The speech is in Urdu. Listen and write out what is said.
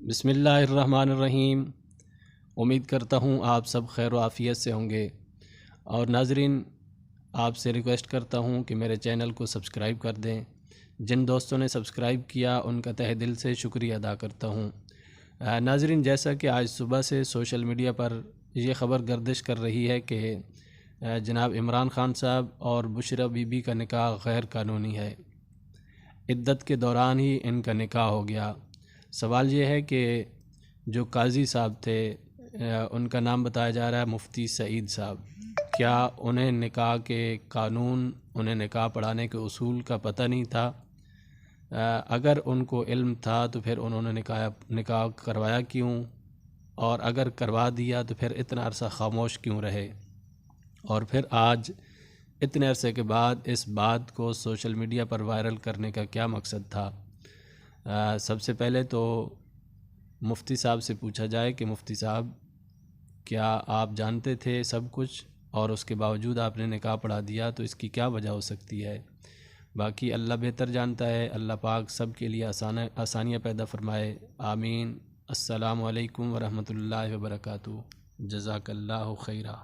بسم اللہ الرحمن الرحیم۔ امید کرتا ہوں آپ سب خیر و عافیت سے ہوں گے، اور ناظرین آپ سے ریکویسٹ کرتا ہوں کہ میرے چینل کو سبسکرائب کر دیں۔ جن دوستوں نے سبسکرائب کیا ان کا تہہ دل سے شکریہ ادا کرتا ہوں۔ ناظرین، جیسا کہ آج صبح سے سوشل میڈیا پر یہ خبر گردش کر رہی ہے کہ جناب عمران خان صاحب اور بشریٰ بی بی کا نکاح غیر قانونی ہے۔ عدت کے دوران ہی ان کا نکاح ہو گیا۔ سوال یہ ہے کہ جو قاضی صاحب تھے ان کا نام بتایا جا رہا ہے مفتی سعید صاحب، کیا انہیں نکاح کے قانون، انہیں نکاح پڑھانے کے اصول کا پتہ نہیں تھا؟ اگر ان کو علم تھا تو پھر انہوں نے نکاح کروایا کیوں؟ اور اگر کروا دیا تو پھر اتنا عرصہ خاموش کیوں رہے؟ اور پھر آج اتنے عرصے کے بعد اس بات کو سوشل میڈیا پر وائرل کرنے کا کیا مقصد تھا؟ سب سے پہلے تو مفتی صاحب سے پوچھا جائے کہ مفتی صاحب، کیا آپ جانتے تھے سب کچھ اور اس کے باوجود آپ نے نکاح پڑھا دیا؟ تو اس کی کیا وجہ ہو سکتی ہے؟ باقی اللہ بہتر جانتا ہے۔ اللہ پاک سب کے لیے آسانیاں پیدا فرمائے، آمین۔ السلام علیکم ورحمۃ اللہ وبرکاتہ۔ جزاک اللہ خیرہ۔